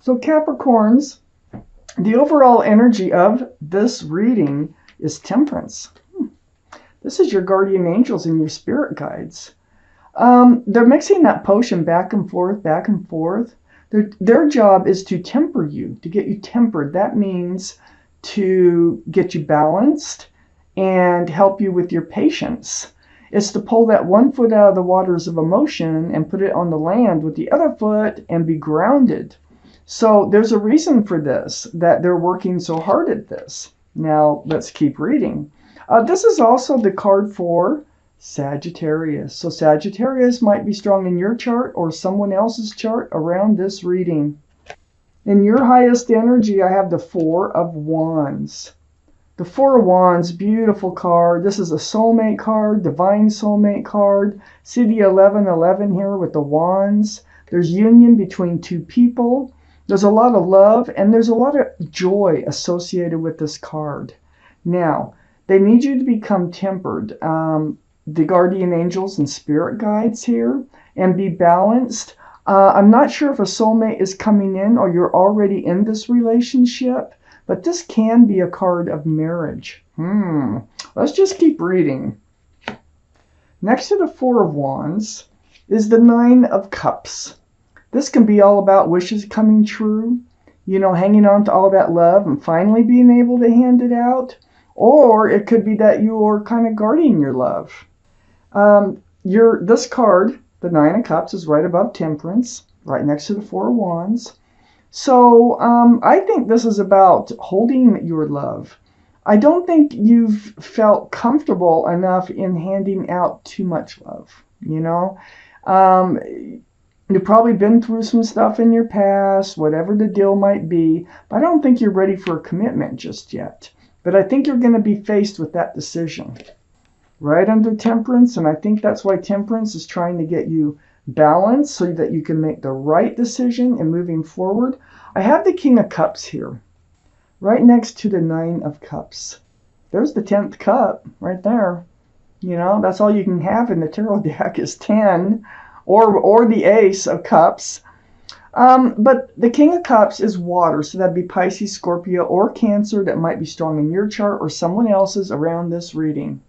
So Capricorns, the overall energy of this reading is temperance. This is your guardian angels and your spirit guides. They're mixing that potion back and forth, back and forth. Their job is to temper you, to get you tempered. That means to get you balanced and help you with your patience. It's to pull that one foot out of the waters of emotion and put it on the land with the other foot and be grounded. So there's a reason for this, that they're working so hard at this. Now let's keep reading. This is also the card for Sagittarius. So Sagittarius might be strong in your chart or someone else's chart around this reading. In your highest energy, I have the Four of Wands. The Four of Wands, beautiful card. This is a soulmate card, divine soulmate card. See the 1111 here with the wands. There's union between two people. There's a lot of love and there's a lot of joy associated with this card. Now, they need you to become tempered. The guardian angels and spirit guides here, and be balanced. I'm not sure if a soulmate is coming in or you're already in this relationship, but this can be a card of marriage. Let's just keep reading. Next to the Four of Wands is the Nine of Cups. This can be all about wishes coming true, you know, hanging on to all that love and finally being able to hand it out. Or it could be that you're kind of guarding your love. This card, the Nine of Cups, is right above Temperance, right next to the Four of Wands. So I think this is about holding your love. I don't think you've felt comfortable enough in handing out too much love, you know. You've probably been through some stuff in your past, whatever the deal might be, but I don't think you're ready for a commitment just yet. But I think you're going to be faced with that decision. Right under Temperance, and I think that's why Temperance is trying to get you balanced so that you can make the right decision in moving forward. I have the King of Cups here, right next to the Nine of Cups. There's the 10th cup right there. You know, that's all you can have in the tarot deck is 10, or the Ace of Cups. But the King of Cups is water, so that'd be Pisces, Scorpio, or Cancer that might be strong in your chart or someone else's around this reading.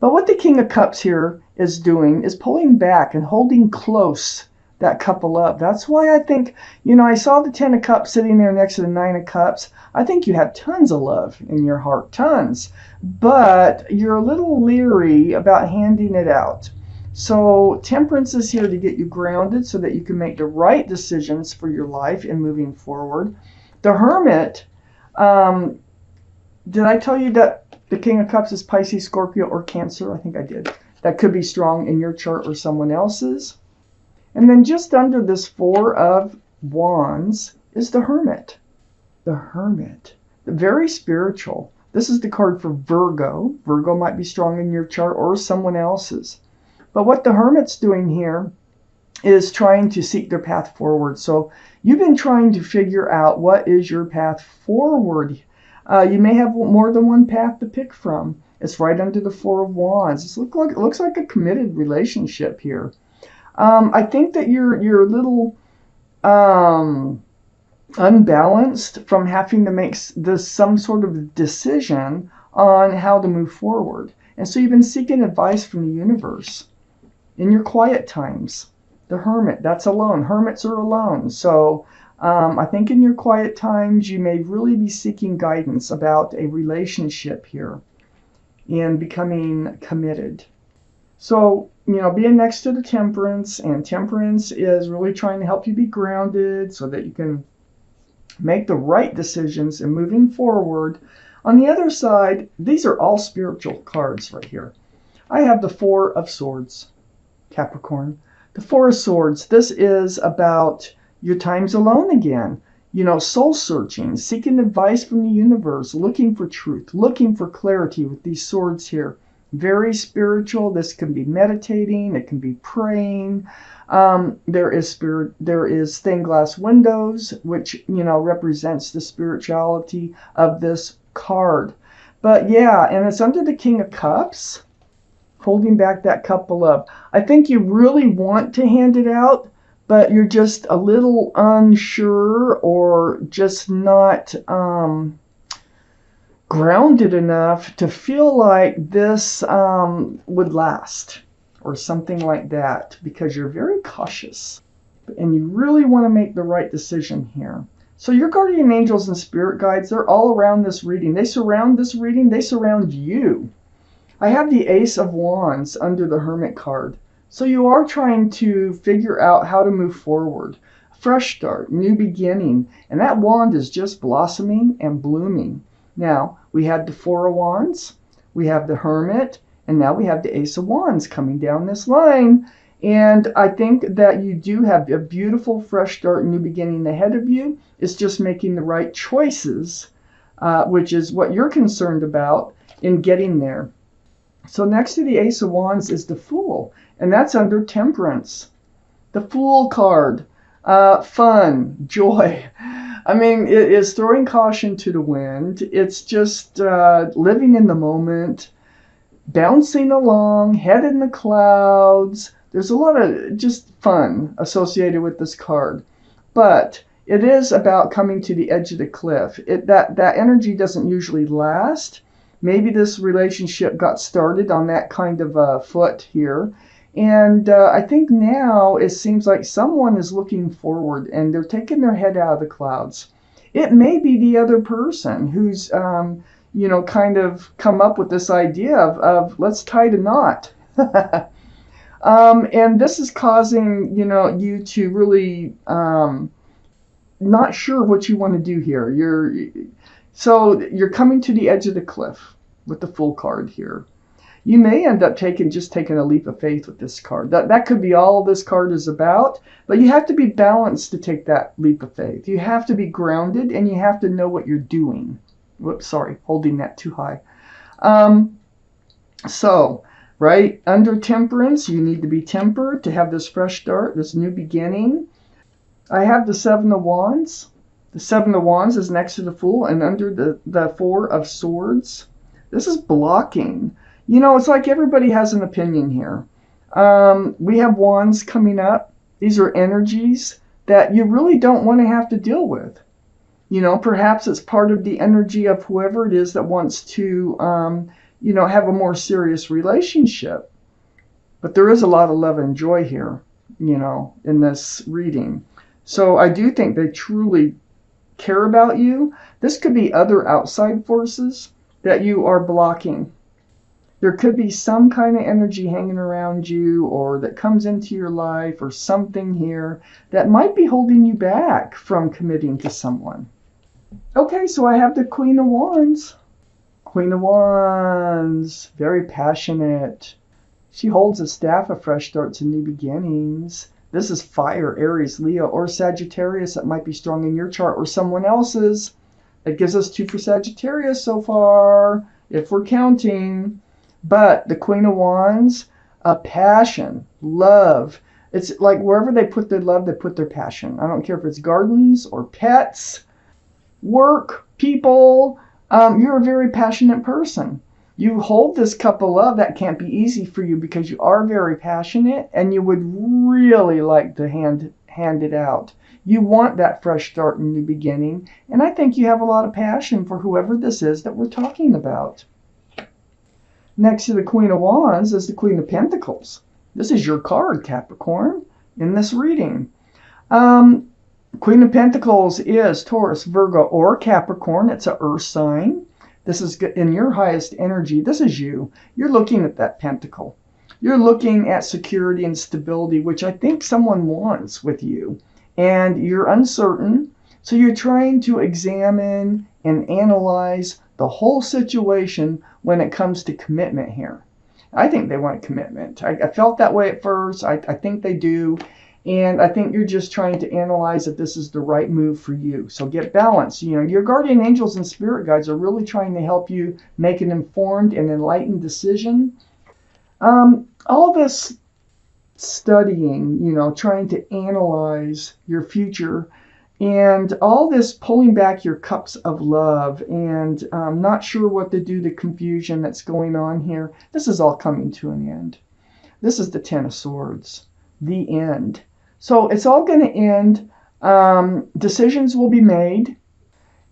But what the King of Cups here is doing is pulling back and holding close that cup of love. That's why I think, you know, I saw the 10 of Cups sitting there next to the 9 of Cups. I think you have tons of love in your heart, tons. But you're a little leery about handing it out. So Temperance is here to get you grounded so that you can make the right decisions for your life and moving forward. The Hermit, did I tell you that the King of Cups is Pisces, Scorpio, or Cancer? I think I did. That could be strong in your chart or someone else's. And then just under this Four of Wands is the Hermit. The Hermit. Very spiritual. This is the card for Virgo. Virgo might be strong in your chart or someone else's. But what the Hermit's doing here is trying to seek their path forward. So you've been trying to figure out what is your path forward. You may have more than one path to pick from. It's right under the Four of Wands. It looks like a committed relationship here. I think that you're a little unbalanced from having to make some sort of decision on how to move forward. And so you've been seeking advice from the universe. In your quiet times, the Hermit, that's alone. Hermits are alone. So I think in your quiet times, you may really be seeking guidance about a relationship here and becoming committed. So, you know, being next to the Temperance, and Temperance is really trying to help you be grounded so that you can make the right decisions and moving forward. On the other side, these are all spiritual cards right here. I have the Four of Swords. Capricorn. The Four of Swords, this is about your times alone again. You know, soul searching, seeking advice from the universe, looking for truth, looking for clarity with these swords here. Very spiritual. This can be meditating. It can be praying. There is stained glass windows, which, you know, represents the spirituality of this card. But yeah, and it's under the King of Cups, holding back that cup of love. I think you really want to hand it out, but you're just a little unsure or just not grounded enough to feel like this would last or something like that, because you're very cautious and you really want to make the right decision here. So your guardian angels and spirit guides, they're all around this reading. They surround this reading. They surround you. I have the Ace of Wands under the Hermit card. So you are trying to figure out how to move forward. Fresh start, new beginning. And that wand is just blossoming and blooming. Now, we had the Four of Wands, we have the Hermit, and now we have the Ace of Wands coming down this line. And I think that you do have a beautiful fresh start, new beginning ahead of you. It's just making the right choices, which is what you're concerned about in getting there. So next to the Ace of Wands is the Fool, and that's under Temperance. The Fool card, fun, joy. I mean, it is throwing caution to the wind. It's just living in the moment, bouncing along, head in the clouds. There's a lot of just fun associated with this card. But it is about coming to the edge of the cliff. That energy doesn't usually last. Maybe this relationship got started on that kind of a foot here. And I think now it seems like someone is looking forward and they're taking their head out of the clouds. It may be the other person who's, kind of come up with this idea of let's tie the knot. And this is causing, you to really not sure what you want to do here. You're coming to the edge of the cliff with the Fool card here. You may end up taking a leap of faith with this card. That could be all this card is about, but you have to be balanced to take that leap of faith. You have to be grounded and you have to know what you're doing. Whoops, sorry, holding that too high. Right, under Temperance, you need to be tempered to have this fresh start, this new beginning. I have the Seven of Wands. The Seven of Wands is next to the Fool, and under the Four of Swords. This is blocking. It's like everybody has an opinion here. We have wands coming up. These are energies that you really don't want to have to deal with. Perhaps it's part of the energy of whoever it is that wants to, have a more serious relationship. But there is a lot of love and joy here, in this reading. So I do think they truly care about you. This could be other outside forces that you are blocking. There could be some kind of energy hanging around you or that comes into your life or something here that might be holding you back from committing to someone. Okay, so I have the Queen of Wands. Queen of Wands, very passionate. She holds a staff of fresh starts and new beginnings. This is fire, Aries, Leo, or Sagittarius. That might be strong in your chart or someone else's. That gives us 2 for Sagittarius so far, if we're counting. But the Queen of Wands, a passion, love. It's like wherever they put their love, they put their passion. I don't care if it's gardens or pets, work, people. You're a very passionate person. You hold this cup of love. That can't be easy for you because you are very passionate and you would really like to hand it out. You want that fresh start and new beginning. And I think you have a lot of passion for whoever this is that we're talking about. Next to the Queen of Wands is the Queen of Pentacles. This is your card, Capricorn, in this reading. Queen of Pentacles is Taurus, Virgo, or Capricorn. It's an earth sign. This is in your highest energy. This is you. You're looking at that pentacle. You're looking at security and stability, which I think someone wants with you. And you're uncertain. So you're trying to examine and analyze the whole situation when it comes to commitment here. I think they want commitment. I felt that way at first. I think they do. And I think you're just trying to analyze if this is the right move for you. So get balance. Your guardian angels and spirit guides are really trying to help you make an informed and enlightened decision. All this studying, trying to analyze your future, and all this pulling back your cups of love and not sure what to do, the confusion that's going on here, this is all coming to an end. This is the Ten of Swords, the end. So it's all going to end. Decisions will be made.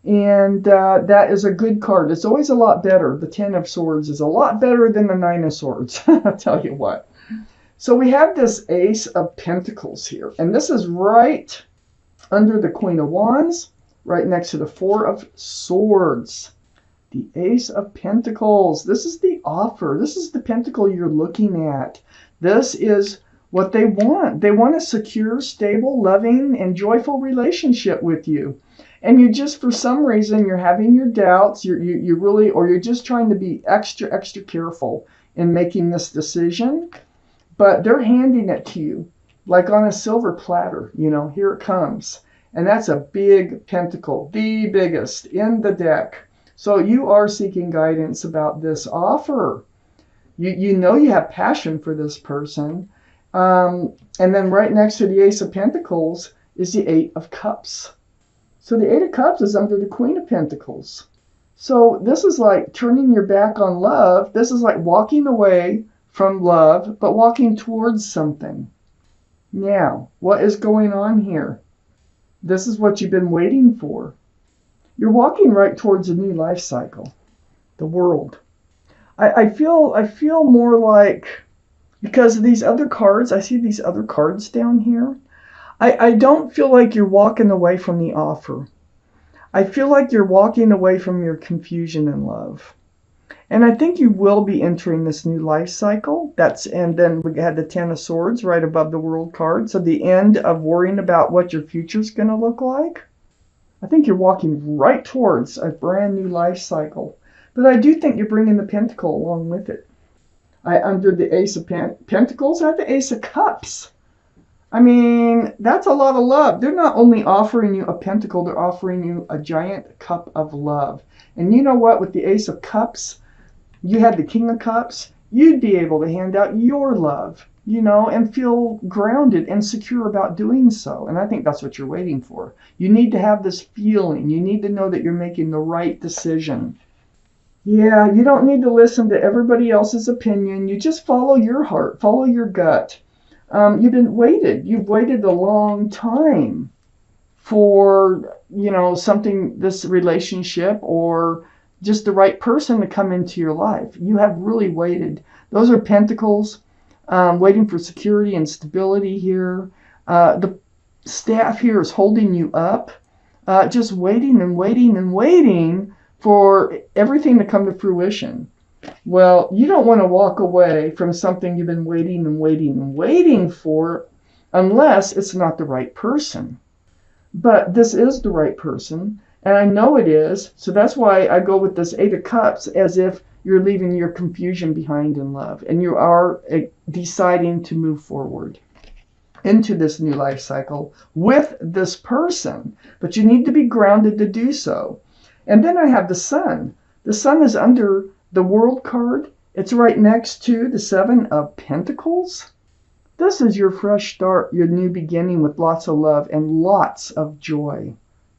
And that is a good card. It's always a lot better. The Ten of Swords is a lot better than the Nine of Swords. I'll tell you what. So we have this Ace of Pentacles here. And this is right under the Queen of Wands, right next to the Four of Swords. The Ace of Pentacles. This is the offer. This is the pentacle you're looking at. This is what they want. They want a secure, stable, loving, and joyful relationship with you. And you just, for some reason, you're having your doubts. You really, or you're just trying to be extra careful in making this decision. But they're handing it to you like on a silver platter. You know, here it comes. And that's a big pentacle, the biggest in the deck. So you are seeking guidance about this offer. You know you have passion for this person. And then right next to the Ace of Pentacles is the Eight of Cups. So the Eight of Cups is under the Queen of Pentacles. So this is like turning your back on love. This is like walking away from love, but walking towards something. Now, what is going on here? This is what you've been waiting for. You're walking right towards a new life cycle. The World. I feel more like, because of these other cards, I see these other cards down here. I don't feel like you're walking away from the offer. I feel like you're walking away from your confusion in love. And I think you will be entering this new life cycle. And then we had the Ten of Swords right above the World card. So the end of worrying about what your future's going to look like. I think you're walking right towards a brand new life cycle. But I do think you're bringing the Pentacle along with it. Under the Ace of Pentacles, I have the Ace of Cups. I mean, that's a lot of love. They're not only offering you a pentacle, they're offering you a giant cup of love. And you know what? With the Ace of Cups, you had the King of Cups. You'd be able to hand out your love, you know, and feel grounded and secure about doing so. And I think that's what you're waiting for. You need to have this feeling. You need to know that you're making the right decision. Yeah, you don't need to listen to everybody else's opinion. You just follow your heart, follow your gut. You've waited a long time for, you know, this relationship or just the right person to come into your life. You have really waited. Those are Pentacles, waiting for security and stability here. The staff here is holding you up, just waiting and waiting and waiting for everything to come to fruition. Well, you don't want to walk away from something you've been waiting and waiting and waiting for unless it's not the right person. But this is the right person, and I know it is, so that's why I go with this Eight of Cups as if you're leaving your confusion behind in love, and you are deciding to move forward into this new life cycle with this person. But you need to be grounded to do so. And then I have the Sun. The Sun is under the World card. It's right next to the Seven of Pentacles. This is your fresh start, your new beginning with lots of love and lots of joy.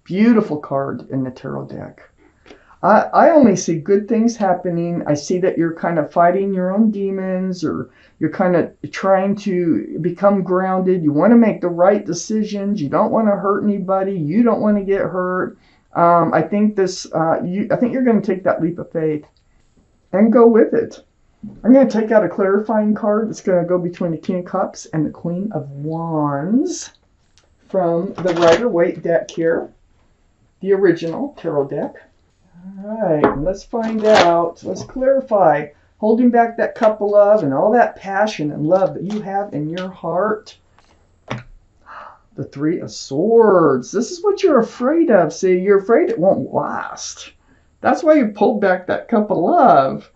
Beautiful card in the tarot deck. I only see good things happening. I see that you're kind of fighting your own demons, or you're kind of trying to become grounded. You want to make the right decisions. You don't want to hurt anybody. You don't want to get hurt. I think you're going to take that leap of faith and go with it. I'm going to take out a clarifying card that's going to go between the King of Cups and the Queen of Wands from the Rider-Waite deck here, the original tarot deck. All right, let's find out. Let's clarify. Holding back that cup of love and all that passion and love that you have in your heart. The Three of Swords. This is what you're afraid of. See, you're afraid it won't last. That's why you pulled back that cup of love.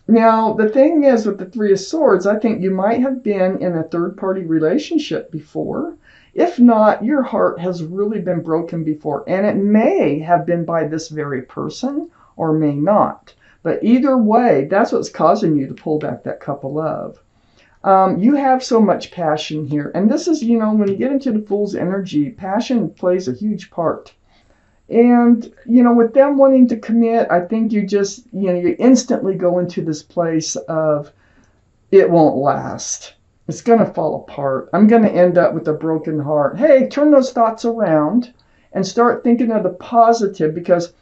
Now, the thing is with the Three of Swords, I think you might have been in a third-party relationship before. If not, your heart has really been broken before, and it may have been by this very person or may not. But either way, that's what's causing you to pull back that cup of love. You have so much passion here. And this is, when you get into the Fool's energy, passion plays a huge part. And, with them wanting to commit, I think you just, you instantly go into this place of it won't last. It's going to fall apart. I'm going to end up with a broken heart. Hey, turn those thoughts around and start thinking of the positive, because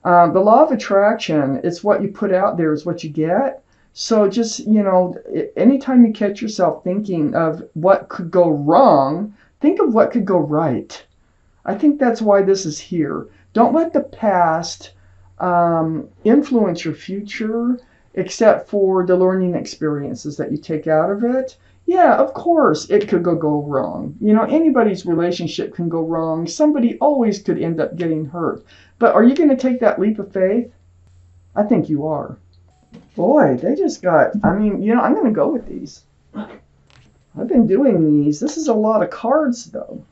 the law of attraction, it's what you put out there is what you get. So just, anytime you catch yourself thinking of what could go wrong, think of what could go right. I think that's why this is here. Don't let the past influence your future, except for the learning experiences that you take out of it. Yeah, of course, it could go wrong. Anybody's relationship can go wrong. Somebody always could end up getting hurt. But are you going to take that leap of faith? I think you are. Boy, they just got, I'm going to go with these. I've been doing these. This is a lot of cards, though.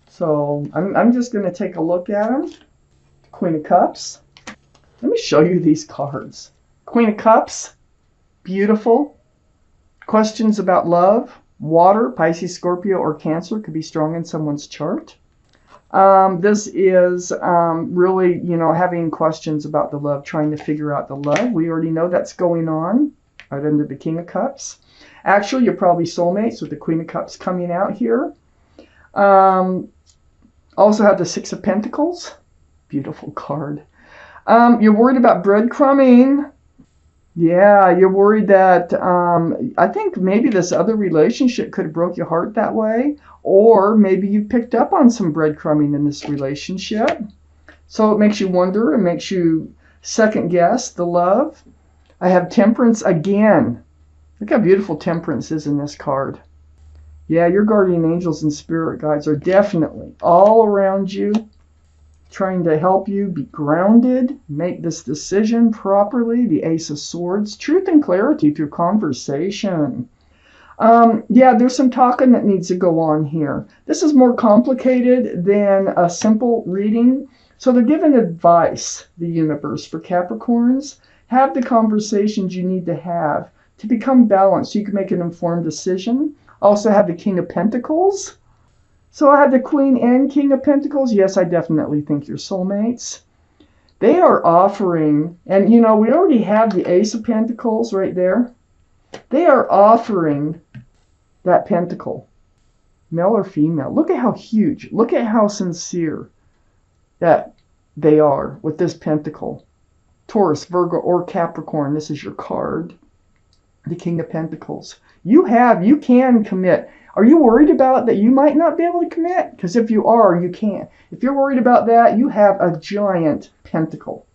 So I'm just going to take a look at them. Queen of Cups. Let me show you these cards. Queen of Cups. Beautiful. Questions about love. Water, Pisces, Scorpio, or Cancer could be strong in someone's chart. This is really, having questions about the love, trying to figure out the love. We already know that's going on right under the King of Cups. Actually, you're probably soulmates with the Queen of Cups coming out here. Also have the Six of Pentacles. Beautiful card. You're worried about breadcrumbing. Yeah, you're worried that I think maybe this other relationship could have broke your heart that way. Or maybe you picked up on some breadcrumbing in this relationship. So it makes you wonder. It makes you second guess the love. I have Temperance again. Look how beautiful Temperance is in this card. Yeah, your guardian angels and spirit guides are definitely all around you, trying to help you be grounded, make this decision properly. The Ace of Swords, truth and clarity through conversation. Yeah, there's some talking that needs to go on here. This is more complicated than a simple reading. So they're giving advice, the universe, for Capricorns. Have the conversations you need to have to become balanced so you can make an informed decision. Also have the King of Pentacles. So I have the Queen and King of Pentacles. Yes, I definitely think you're soulmates. They are offering, and we already have the Ace of Pentacles right there. They are offering that pentacle, male or female. Look at how huge, look at how sincere that they are with this pentacle. Taurus, Virgo, or Capricorn, this is your card. The King of Pentacles. You can commit. Are you worried about that you might not be able to commit? Because if you are, you can't. If you're worried about that, you have a giant pentacle.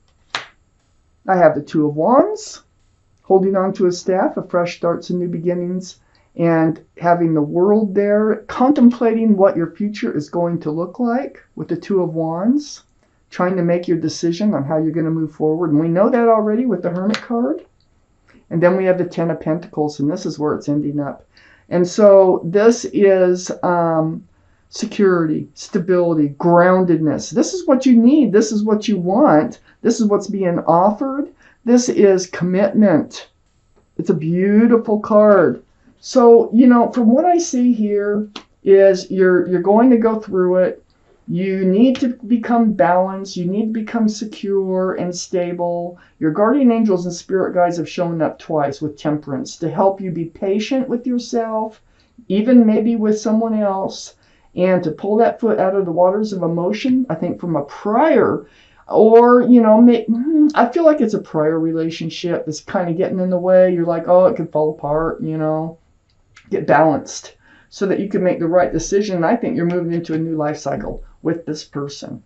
I have the Two of Wands, holding on to a staff of fresh starts and new beginnings, and having the World there, contemplating what your future is going to look like with the Two of Wands, trying to make your decision on how you're going to move forward. And we know that already with the Hermit card. And then we have the Ten of Pentacles, and this is where it's ending up. And so this is security, stability, groundedness. This is what you need. This is what you want. This is what's being offered. This is commitment. It's a beautiful card. So, from what I see here is you're going to go through it. You need to become balanced. You need to become secure and stable. Your guardian angels and spirit guides have shown up twice with Temperance to help you be patient with yourself, even maybe with someone else, and to pull that foot out of the waters of emotion, I think from a prior, or, I feel like it's a prior relationship that's kind of getting in the way. You're like, oh, it could fall apart, Get balanced so that you can make the right decision. And I think you're moving into a new life cycle with this person.